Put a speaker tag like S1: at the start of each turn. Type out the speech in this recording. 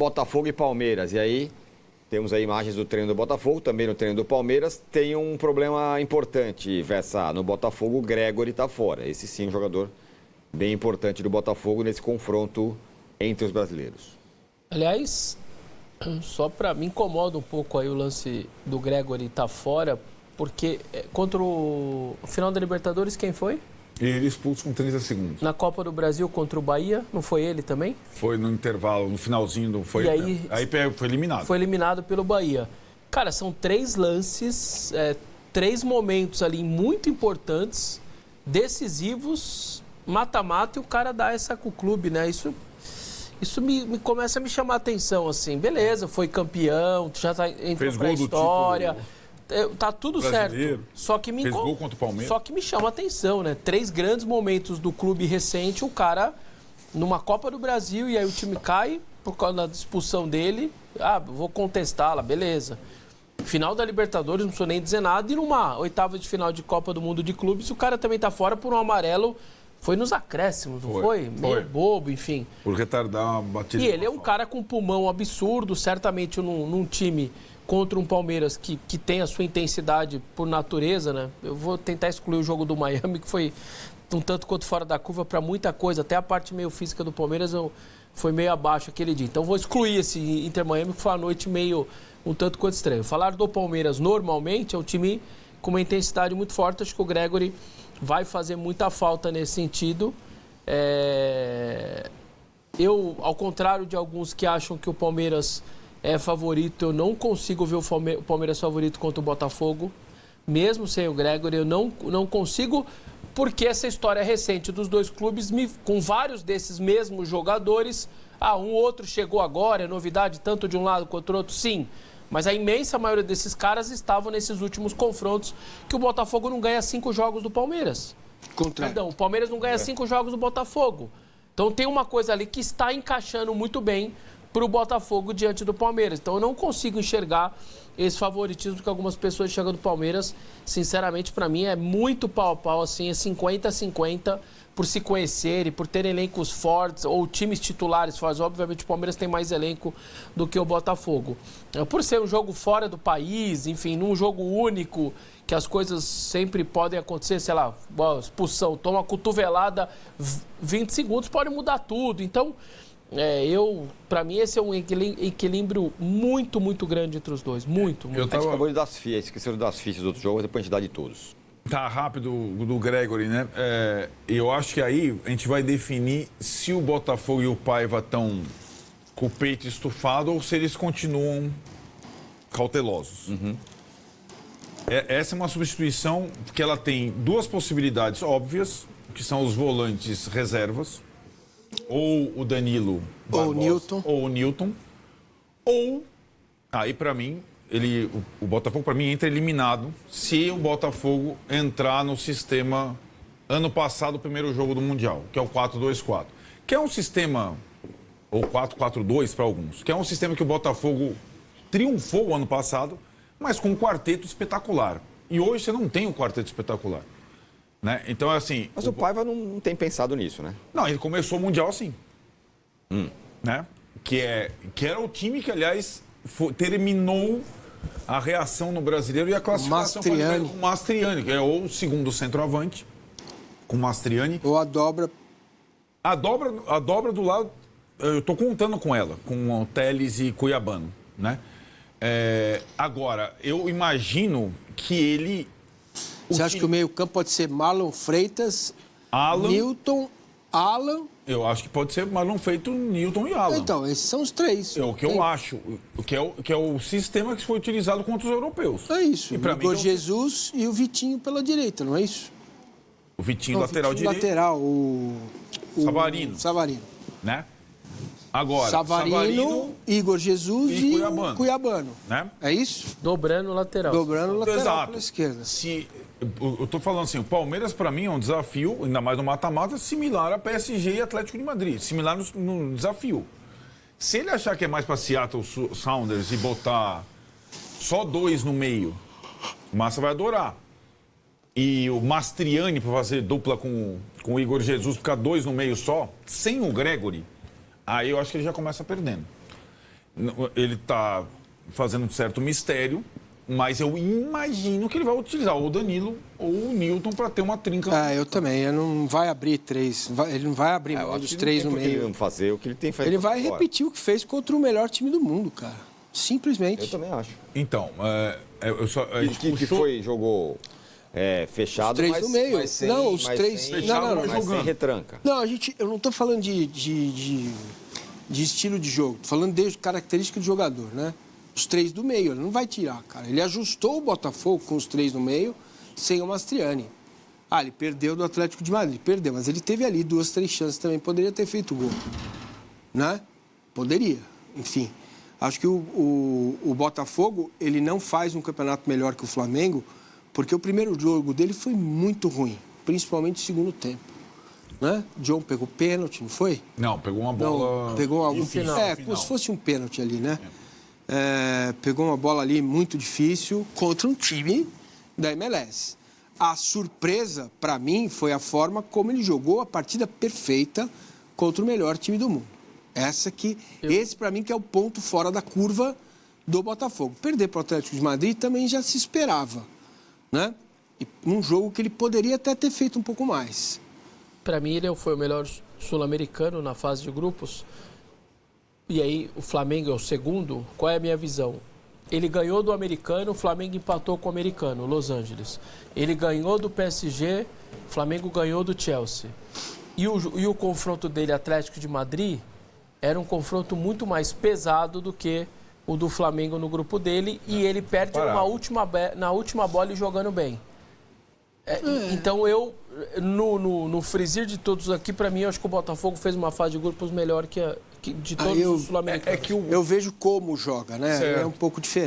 S1: Botafogo e Palmeiras. E aí, temos aí imagens do treino do Botafogo, também no treino do Palmeiras. Tem um problema importante, Vessa. No Botafogo, o Gregory está fora. Esse sim, um jogador bem importante do Botafogo nesse confronto entre os brasileiros.
S2: Aliás, só para me incomoda um pouco aí o lance do Gregory estar fora, porque contra o final da Libertadores, quem foi?
S3: Ele expulso com 30 segundos.
S2: Na Copa do Brasil contra o Bahia, não foi ele também?
S3: Foi no intervalo, no finalzinho, não foi?
S2: E aí
S3: foi eliminado.
S2: Foi eliminado pelo Bahia. Cara, são 3 lances, 3 momentos ali muito importantes, decisivos, mata-mata, e o cara dá essa com o clube, né? Isso me começa a me chamar a atenção, assim. Beleza, foi campeão, já entrou pra história. Tá tudo
S3: brasileiro.
S2: Certo. Só que
S3: fez gol contra o Palmeiras.
S2: Só que me chama a atenção, né? 3 grandes momentos do clube recente, o cara numa Copa do Brasil, e aí o time cai por causa da expulsão dele. Vou contestá-la, beleza. Final da Libertadores, não preciso nem dizer nada. E numa 8ª de final de Copa do Mundo de Clubes, o cara também tá fora por um amarelo. Foi nos acréscimos, não foi? Meio bobo, enfim.
S3: Por retardar uma batida.
S2: E ele é um cara com um pulmão absurdo, certamente num time contra um Palmeiras que tem a sua intensidade por natureza, né? Eu vou tentar excluir o jogo do Miami, que foi um tanto quanto fora da curva para muita coisa. Até a parte meio física do Palmeiras foi meio abaixo aquele dia. Então vou excluir esse Inter Miami, que foi uma noite meio um tanto quanto estranho. Falar do Palmeiras normalmente é um time com uma intensidade muito forte. Acho que o Gregory vai fazer muita falta nesse sentido. Eu, ao contrário de alguns que acham que o Palmeiras é favorito, eu não consigo ver o Palmeiras favorito contra o Botafogo. Mesmo sem o Gregory, eu não consigo, porque essa história recente dos dois clubes, com vários desses mesmos jogadores, um outro chegou agora, é novidade tanto de um lado quanto do outro, sim. Mas a imensa maioria desses caras estavam nesses últimos confrontos que o Botafogo não ganha 5 jogos do Palmeiras. Perdão, o Palmeiras não ganha 5 jogos do Botafogo. Então tem uma coisa ali que está encaixando muito bem para o Botafogo diante do Palmeiras. Então eu não consigo enxergar esse favoritismo que algumas pessoas enxergam do Palmeiras. Sinceramente, para mim é muito pau a pau, assim, é 50-50 por se conhecerem, por ter elencos fortes ou times titulares fortes. Obviamente o Palmeiras tem mais elenco do que o Botafogo. Por ser um jogo fora do país, enfim, num jogo único, que as coisas sempre podem acontecer, sei lá, expulsão, toma uma cotovelada, 20 segundos pode mudar tudo. Então, para mim, esse é um equilíbrio muito, muito grande entre os dois. Muito.
S1: A gente acabou de dar as fichas, esqueceu de dar as fichas dos outros jogos, depois a gente dá de todos.
S3: Tá rápido do Gregory, né? Eu acho que aí a gente vai definir se o Botafogo e o Paiva estão com o peito estufado ou se eles continuam cautelosos.
S1: Uhum.
S3: Essa é uma substituição que ela tem 2 possibilidades óbvias, que são os volantes reservas, ou o Danilo Barbosa, ou o Newton, ou aí para mim o Botafogo para mim entra eliminado se o Botafogo entrar no sistema ano passado, o primeiro jogo do Mundial, que é o 4-2-4, que é um sistema, ou 4-4-2 para alguns, que é um sistema que o Botafogo triunfou ano passado, mas com um quarteto espetacular. E hoje você não tem um quarteto espetacular. Né? Então, assim...
S1: Mas o Paiva não tem pensado nisso, né?
S3: Não, ele começou o Mundial assim. Né? Que era o time que, aliás, terminou a reação no Brasileiro e a classificação com o Mastriani, que é o segundo centroavante, com o Mastriani.
S4: Ou a dobra.
S3: A dobra do lado, eu estou contando com ela, com o Telles e Cuiabano, né? Agora, eu imagino que ele...
S4: Você acha que o meio-campo pode ser Marlon Freitas,
S3: Alan,
S4: Newton, Alan?
S3: Eu acho que pode ser Marlon Freitas, Newton e Alan.
S4: Então, esses são os 3.
S3: É o que eu acho. Que é o sistema que foi utilizado contra os europeus.
S4: É isso.
S3: E
S4: o Igor Jesus e o Vitinho pela direita, não é isso?
S3: O Vitinho lateral direito.
S4: Lateral, Savarino.
S3: Né? Agora,
S4: Savarino, Igor Jesus e Cuiabano.
S3: Né?
S4: É isso?
S2: Dobrando o lateral.
S4: Dobrando o lateral
S3: Exato.
S4: pela esquerda.
S3: Eu tô falando assim, o Palmeiras para mim é um desafio, ainda mais no mata-mata, similar a PSG e Atlético de Madrid. Similar no desafio. Se ele achar que é mais para Seattle Sounders e botar só 2 no meio, o Massa vai adorar. E o Mastriani para fazer dupla com o Igor Jesus, ficar 2 no meio só, sem o Gregory, aí eu acho que ele já começa perdendo. Ele está fazendo um certo mistério, mas eu imagino que ele vai utilizar ou o Danilo ou o Newton para ter uma trinca.
S4: Eu também. Ele não vai abrir três. Ele não vai abrir mão dos três no meio.
S1: Ele fazer o que ele tem feito.
S4: Ele vai repetir o que fez contra o melhor time do mundo, cara. Simplesmente.
S1: Eu também acho.
S3: Então, eu só.
S1: Jogou fechado,
S4: os três no meio.
S1: Mas sem,
S4: não, os três.
S1: Mas sem retranca.
S4: Não, eu não estou falando de estilo de jogo. Estou falando de característica do jogador, né? Os três do meio, ele não vai tirar, cara. Ele ajustou o Botafogo com os três no meio, sem o Mastriani. Ele perdeu do Atlético de Madrid, perdeu, mas ele teve ali 2, 3 chances também, poderia ter feito gol, né? Poderia, enfim. Acho que o Botafogo, ele não faz um campeonato melhor que o Flamengo, porque o primeiro jogo dele foi muito ruim, principalmente no segundo tempo, né? John pegou pênalti, não foi?
S3: Não, pegou uma bola...
S4: Não, pegou algum final. Como se fosse um pênalti ali, né? Pegou uma bola ali muito difícil contra um time da MLS. A surpresa, para mim, foi a forma como ele jogou a partida perfeita contra o melhor time do mundo. Esse, para mim, que é o ponto fora da curva do Botafogo. Perder para o Atlético de Madrid também já se esperava, né? E num jogo que ele poderia até ter feito um pouco mais.
S2: Para mim, ele foi o melhor sul-americano na fase de grupos. E aí, o Flamengo é o segundo. Qual é a minha visão? Ele ganhou do americano, o Flamengo empatou com o americano, Los Angeles. Ele ganhou do PSG, o Flamengo ganhou do Chelsea. E o confronto dele, Atlético de Madrid, era um confronto muito mais pesado do que o do Flamengo no grupo dele. E ele perde na última bola e jogando bem. Então, no frisir de todos aqui, para mim, eu acho que o Botafogo fez uma fase de grupos melhor que de todos os sul-americanos.
S4: Eu vejo como joga, né?
S3: Certo.
S4: É um pouco diferente.